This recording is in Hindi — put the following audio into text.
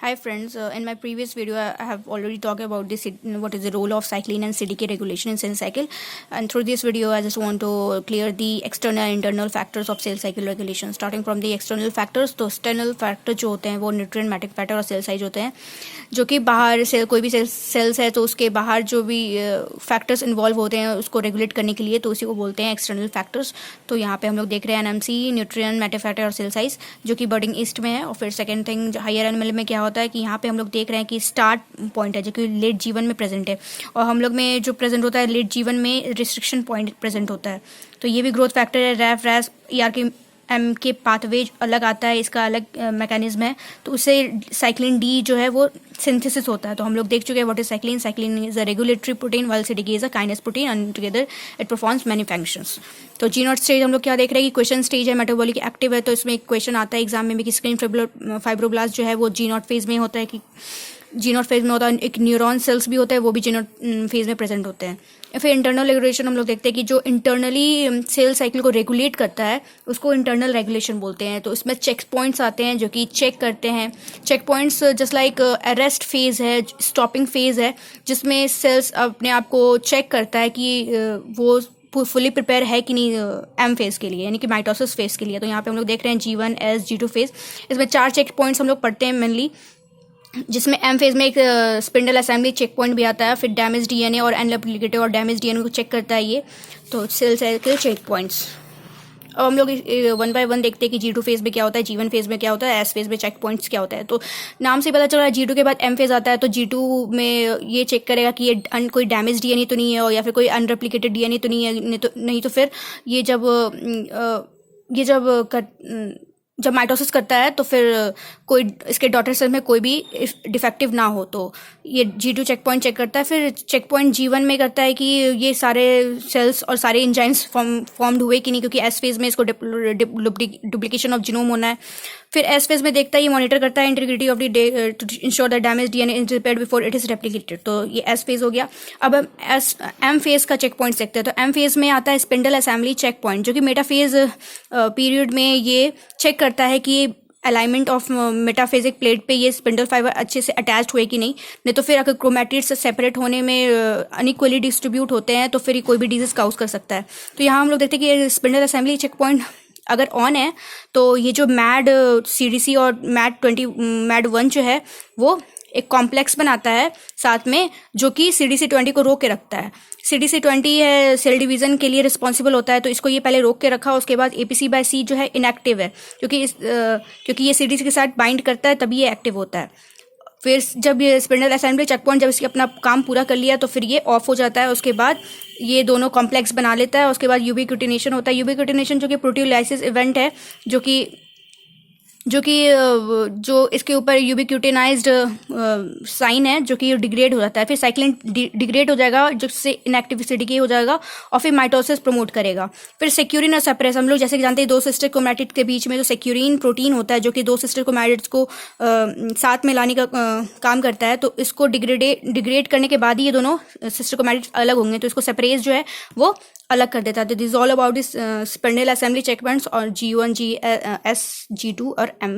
Hi friends, in my previous video I have already talked about this what is the role of cyclin and CDK regulation in cell cycle, and through this video I just want to clear the external and internal factors of cell cycle regulation. Starting from the external factors, तो external factor जो होते हैं वो न्यूट्रिएंट मैट्रिक फैक्टर और सेल साइज होते हैं, जो कि बाहर सेल कोई भी सेल्स है तो उसके बाहर जो भी फैक्टर्स इन्वॉल्व होते हैं उसको रेगुलेट करने के लिए, तो उसी को बोलते हैं एक्सटर्नल फैक्टर्स. तो यहाँ पे हम लोग देख रहे हैं एनएमसी, न्यूट्रिएंट मैट्रिक फैक्टर और सेल साइज, जो कि बर्डिंग ईस्ट में है. और फिर सेकंड थिंग हायर एनिमल में क्या होता है कि यहाँ पे हम लोग देख रहे हैं कि स्टार्ट पॉइंट है जो कि लेट जीवन में प्रेजेंट है, और हम लोग में जो प्रेजेंट होता है लेट जीवन में रिस्ट्रिक्शन पॉइंट प्रेजेंट होता है. तो ये भी ग्रोथ फैक्टर है. रैफ रैस ईआर के एम के पाथवे अलग आता है, इसका अलग मैकेनिज्म है. तो उससे साइक्लिन डी जो है वो सिंथेसिस होता है. तो हम लोग देख चुके हैं what is cyclin. Cyclin is a regulatory protein while CDK is a kinase protein, and together it performs many functions. तो जी नॉट स्टेज हम लोग क्या देख रहे हैं कि क्वेश्चन स्टेज है, मेटाबॉलिक एक्टिव है. तो इसमें एक क्वेश्चन आता है एग्जाम में भी कि स्क्रीन फाइब्रोब्लास्ट जो है वो जी नॉट फेज में होता है, कि जी नॉट फेज में होता है. एक न्यूरॉन सेल्स भी होता है, वो भी जी नॉट फेज में प्रेजेंट होते हैं. फिर इंटरनल रेगुलेशन हम लोग देखते हैं कि जो इंटरनली सेल साइकिल को रेगुलेट करता है उसको इंटरनल रेगुलेशन बोलते हैं. तो इसमें चेक पॉइंट्स आते हैं जो कि चेक करते हैं. Check points just like arrest phase है, स्टॉपिंग फेज है, जिसमें सेल्स अपने आप को चेक करता है कि वो फुली प्रिपेयर है कि नहीं एम फेज के लिए, यानी कि माइटोसिस फेज के लिए. तो यहाँ पे हम लोग देख रहे हैं G1, S, G2 फेज. इसमें 4 चेक पॉइंट्स हम लोग पढ़ते हैं मेनली, जिसमें एम फेज में एक स्पिंडल असेंबली चेक पॉइंट भी आता है. फिर डैमेज डीएनए और एनरेप्लिकेटेड और डैमेज डीएनए को चेक करता है ये. तो सेल साइकिल चेक पॉइंट्स. अब हम लोग वन बाय वन देखते हैं कि G2 फेज में क्या होता है, G1 फेज में क्या होता है, S फेज में चेक पॉइंट्स क्या होता है. तो नाम से पता चल रहा है G2 के बाद M फेज आता है. तो G2 में ये चेक करेगा कि ये कोई डैमेज डीएनए तो नहीं है, और या फिर कोई अनरेप्लिकेटेड डीएनए तो नहीं है. नहीं तो फिर ये जब माइटोसिस करता है तो फिर कोई इसके डॉटर सेल में कोई भी डिफेक्टिव ना हो, तो ये G2 चेक पॉइंट चेक करता है. फिर चेक पॉइंट G1 में करता है कि ये सारे सेल्स और सारे एंजाइम्स फॉर्म्ड हुए कि नहीं, क्योंकि एस फेज में इसको डुप्लीकेशन ऑफ जीनोम होना है. फिर एस फेज में देखता है, ये मॉनिटर करता है integrity of the two ensure that damage DNA is repaired before it is replicated. तो ये एस फेज हो गया. अब हम एम फेज का चेक पॉइंट देखते हैं. तो एम फेज में आता है स्पिंडल असेंबली चेक पॉइंट, जो कि मेटाफेज पीरियड में ये चेक करता है कि अलाइनमेंट ऑफ मेटाफेजिक प्लेट पे ये स्पिंडल फाइबर अच्छे से अटैच्ड हुए कि नहीं तो फिर अगर क्रोमैटिड्स से सेपरेट होने में अनइक्वली डिस्ट्रीब्यूट होते हैं तो फिर कोई भी डिजीज काउज कर सकता है. तो यहाँ हम लोग देखते हैं कि ये स्पिंडल असेंबली चेक पॉइंट अगर ऑन है तो ये जो मैड CDC और मैड1 जो है वो एक कॉम्प्लेक्स बनाता है साथ में, जो कि CDC20 को रोक के रखता है. CDC20 है सेल डिवीजन के लिए रिस्पॉन्सिबल होता है, तो इसको ये पहले रोक के रखा. उसके बाद APC/C जो है इनएक्टिव है, क्योंकि ये CDC के साथ बाइंड करता है तभी ये एक्टिव होता है. फिर जब ये स्पिंडल असेंबली चेक पॉइंट जब इसके अपना काम पूरा कर लिया तो फिर ये ऑफ हो जाता है. उसके बाद ये दोनों कॉम्प्लेक्स बना लेता है. उसके बाद यूबिक्यूटिनेशन होता है. यूबिक्यूटिनेशन जो कि प्रोटियोलाइसिस इवेंट है, जो इसके ऊपर यूबिक्यूटिनाइज्ड साइन है जो कि डिग्रेड हो जाता है. फिर साइक्लिन डिग्रेड हो जाएगा, जिससे इनएक्टिविटी के हो जाएगा, और फिर माइटोसिस प्रमोट करेगा. फिर सेक्यूरिन और सेपरेस, हम लोग जैसे कि जानते हैं 2 सिस्टर क्रोमैटिड के बीच में जो सेक्यूरिन प्रोटीन होता है जो कि 2 सिस्टर क्रोमैटिड्स को साथ में लाने का काम करता है. तो इसको डिग्रेड करने के बाद ही ये दोनों सिस्टर क्रोमैटिड्स अलग होंगे, तो इसको सेपरेस जो है वो अलग कर देता है. This is all about this spindle assembly check points और G1, G, S, G2 और M.